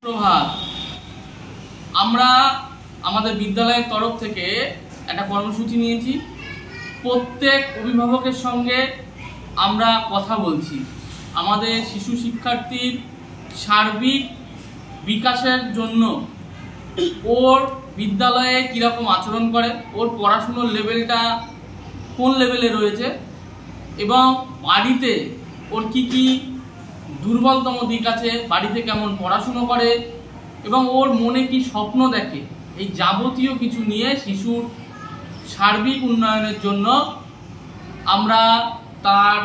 প্রভাত আমরা আমাদের বিদ্যালয়ের তরফ থেকে একটা কর্মসূচি নিয়েছি। প্রত্যেক অভিভাবকের সঙ্গে আমরা কথা বলছি আমাদের শিশু শিক্ষার্থীর সার্বিক বিকাশের জন্য। ওর বিদ্যালয়ে কীরকম আচরণ করে, ওর পড়াশুনোর লেভেলটা কোন লেভেলে রয়েছে এবং বাড়িতে ওর কি দুর্বলতম দিক আছে, বাড়িতে কেমন পড়াশুনো করে এবং ওর মনে কি স্বপ্ন দেখে, এই যাবতীয় কিছু নিয়ে শিশুর সার্বিক উন্নয়নের জন্য আমরা তার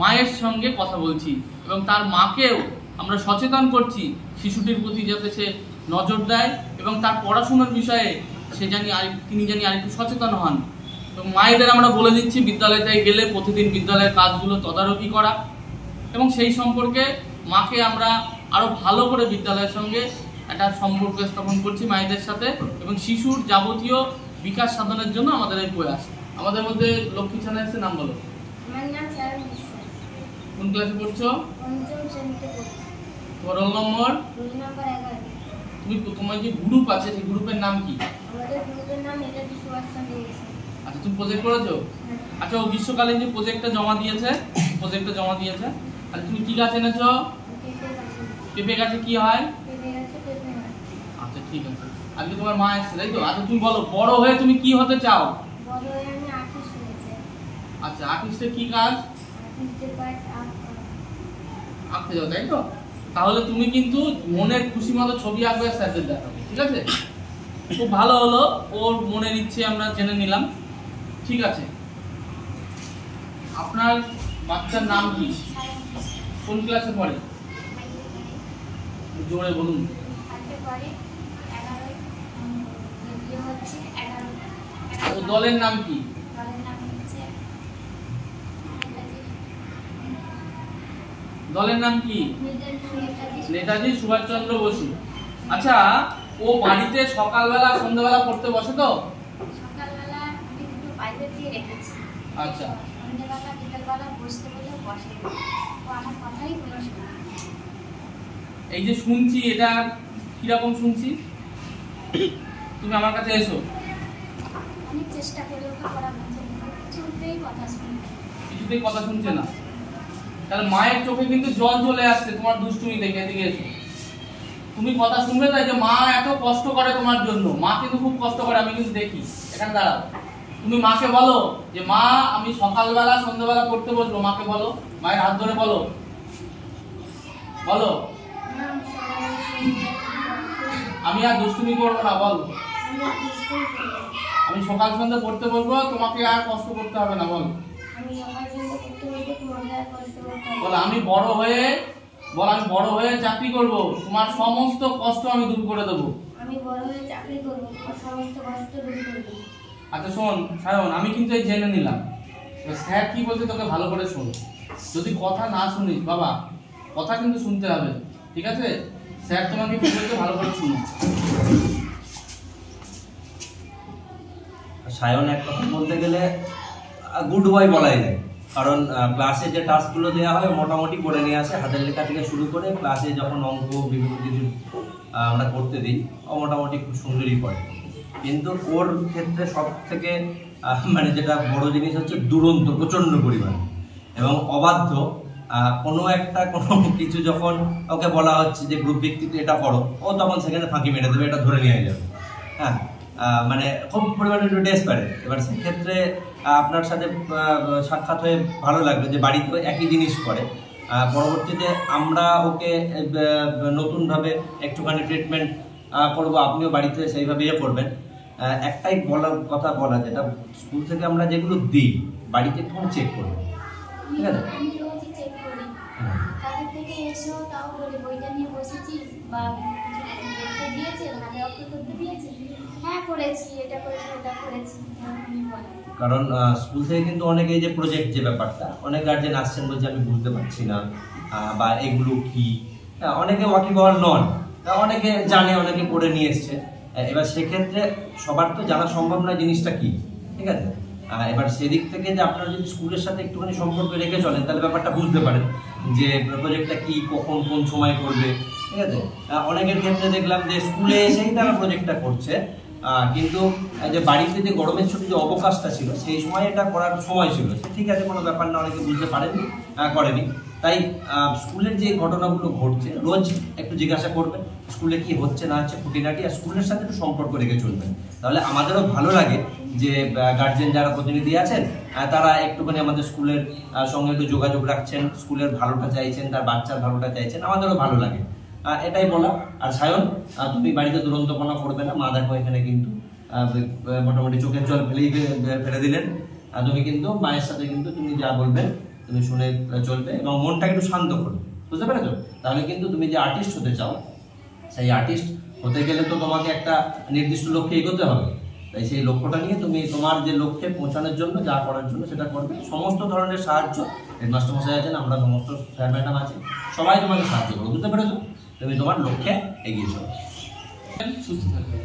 মায়ের সঙ্গে কথা বলছি এবং তার মাকেও আমরা সচেতন করছি শিশুটির প্রতি যাতে সে নজর দেয় এবং তার পড়াশোনার বিষয়ে তিনি জানি আরেকটু সচেতন হন। এবং মায়েদের আমরা বলে দিচ্ছি বিদ্যালয়তে গেলে প্রতিদিন বিদ্যালয়ের কাজগুলো তদারকি করা এবং সেই সম্পর্কে মাকে আমরা আরও ভালো করে বিদ্যালয়ের সঙ্গে একটা সম্পর্ক স্থাপন করছি মায়েদের সাথে এবং শিশুর যাবতীয় বিকাশ সাধনের জন্য আমাদের এই প্রয়াস। আমাদের মধ্যে লক্ষ্মী ছানা এসে নাম বলো। কোন ক্লাসে পড়ছো? তোমার রোল নম্বর? তোমার যে গ্রুপ আছে সেই গ্রুপের নাম কি? আচ্ছা, তুমি প্রজেক্ট করেছো? আচ্ছা, ও গ্রীষ্মকালীন যে প্রজেক্টটা জমা দিয়েছে আচ্ছা, তুমি কি গাছ এনেছো? পেঁপে গাছে কি হয়? আচ্ছা, ঠিক আছে। আজকে তোমার মা এসেছে তাই তো? আচ্ছা, তুমি বলো বড় হয়ে তুমি কি হতে চাও? আচ্ছা, আর্টিস্টের কি কাজ? আঁকতে যাও তাই তো? তাহলে তুমি কিন্তু মনের খুশি মতো ছবি আঁকবে, স্যারদের দেখাবে, ঠিক আছে? খুব ভালো হলো, ওর মনের ইচ্ছে আমরা জেনে নিলাম। ঠিক আছে, আপনার বাচ্চার নাম কি? কোন ক্লাসে পড়ে? জোরে বলুন। ও দলের নাম কি? দলের নাম কি? নেতাজি সুভাষচন্দ্র বসু। আচ্ছা, ও বাড়িতে সকালবেলা সন্ধ্যাবেলা পড়তে বসে তো? সকালবেলা একটু বাইরে দিয়ে রেখেছি। আচ্ছা, সন্ধ্যাবেলা বিকেলবেলা বসতে বলে বসে, ও আমার কথাই কোনো শোনে না। এই যে শুনছি, এটা কিরকম শুনছি? তুমি আমার কাছে এসো। অনেক চেষ্টা করে ওকে পড়ানোর জন্য, কিছুতেই কথা শুনছে না। তাহলে মায়ের চোখে কিন্তু জল চলে আসছে তোমার দুষ্টুমি দেখে। এদিকে এসো। তুমি কথা শুনবে তাই যে মা এত কষ্ট করে তোমার জন্য। মা কিন্তু খুব কষ্ট করে, আমি কিন্তু দেখি। এখানে দাঁড়াও। তুমি মাকে বলো যে মা আমি সকালবেলা সন্ধ্যাবেলা পড়তে বসবো। মাকে বলো, মায়ের হাত ধরে বলো, বলো আমি আর দুষ্টুমি করবো না। বল, আমি সকাল সন্ধ্যা পড়তে বসবো, তোমাকে আর কষ্ট করতে হবে না। বল, বল আমি বড় হয়ে চাকরি করব, তোমার সমস্ত কষ্ট আমি দূর করে দেবো। আচ্ছা শোন সায়ন, আমি কিন্তু এই জেনে নিলাম স্যার কি বলছে, তোকে ভালো করে শোন। যদি কথা না শুনিস বাবা, কথা কিন্তু শুনতে হবে, ঠিক আছে? স্যার তোমাকে কি বলছে ভালো করে শুনো। সায়ন এক কথা বলতে গেলে গুড বয় বলাই যায়, কারণ ক্লাসে যে টাস্কগুলো দেওয়া হয় মোটামুটি করে নিয়ে আসে। হাতের লেখা থেকে শুরু করে ক্লাসে যখন অঙ্ক বিভিন্ন কিছু আমরা করতে দিই, ও মোটামুটি খুব সুন্দরই পড়ে। কিন্তু ওর ক্ষেত্রে সব থেকে মানে যেটা বড় জিনিস হচ্ছে দুরন্ত প্রচণ্ড পরিমাণে এবং অবাধ্য। কোনো কিছু যখন ওকে বলা হচ্ছে যে গ্রুপ ভিত্তিতে এটা করো, ও তখন সেখানে ফাঁকি মেরে দেবে, এটা ধরে নিয়ে যাবে। হ্যাঁ, মানে খুব পরিমাণে ডেসপারেট। এবার সেক্ষেত্রে আপনার সাথে সাক্ষাৎ হয়ে ভালো লাগলো যে বাড়িতে একই জিনিস করে। পরবর্তীতে আমরা ওকে নতুনভাবে একটুখানি ট্রিটমেন্ট করবো, আপনিও বাড়িতে সেইভাবে করবেন। একটাই কথা বলা, যেটা স্কুল থেকে আমরা যেগুলো দিই বাড়িতে একটুখানি চেক করবো, ঠিক আছে? কারণ স্কুল থেকে কিন্তু অনেকে এই যে প্রজেক্ট যে ব্যাপারটা, অনেক গার্জেন আসছেন বলছে আমি বুঝতে পারছি না বা এগুলো কি। অনেকে ওয়াকিবহাল নন, অনেকে জানে, অনেকে করে নিয়ে এসছে। এবার সেক্ষেত্রে সবার তো জানা সম্ভব নয় জিনিসটা কি, ঠিক আছে? এবার সেদিক থেকে যে আপনারা যদি স্কুলের সাথে একটুখানি সম্পর্ক রেখে চলেন তাহলে ব্যাপারটা বুঝতে পারেন যে প্রজেক্টটা কি, কখন কোন সময় করবে ঠিক আছে। অনেকের ক্ষেত্রে দেখলাম যে স্কুলে এসেই তারা প্রজেক্টটা করছে, কিন্তু যে বাড়িতে যে গরমের ছুটি যে অবকাশটা ছিল সেই সময় এটা করার সময় ছিল, ঠিক আছে কোনো ব্যাপার না, অনেকে বুঝতে পারেনি, করেনি। তাই স্কুলের যে ঘটনাগুলো ঘটছে রোজ একটু জিজ্ঞাসা করবেন স্কুলে কি হচ্ছে না হচ্ছে খুঁটিনাটি, আর স্কুলের সাথে একটু সম্পর্ক রেখে চলবেন, তাহলে আমাদেরও ভালো লাগে যে গার্জেন যারা প্রতিনিধি আছেন তারা একটুখানি আমাদের স্কুলের সঙ্গে একটু যোগাযোগ রাখছেন, স্কুলের ভালোটা চাইছেন, তার বাচ্চার ভালোটা চাইছেন, আমাদেরও ভালো লাগে, এটাই বলা। আর সায়ন, তুমি বাড়িতে দুরন্তপনা করবে না, মা দেখো এখানে কিন্তু মোটামুটি চোখের জল ফেলে দিলেন, তুমি কিন্তু মায়ের সাথে কিন্তু তুমি যা বলবেন তুমি শুনে চলবে এবং মনটাকে একটু শান্ত করবে, বুঝতে পেরেছো? তাহলে কিন্তু তুমি যে আর্টিস্ট হতে চাও সেই আর্টিস্ট হতে গেলে তো তোমাকে একটা নির্দিষ্ট লক্ষ্যে এগোতে হবে, তাই সেই লক্ষ্যটা নিয়ে তুমি তোমার যে লক্ষ্যে পৌঁছানোর জন্য যা করার জন্য সেটা করবে। সমস্ত ধরনের সাহায্য হেডমাস্টার মশাই আছেন, আমরা সমস্ত স্যার ম্যাডাম আছি, সবাই তোমাকে সাহায্য করবো, বুঝতে পেরেছো? তুমি তোমার লক্ষ্যে এগিয়ে চলো। সুস্থ থাকবে।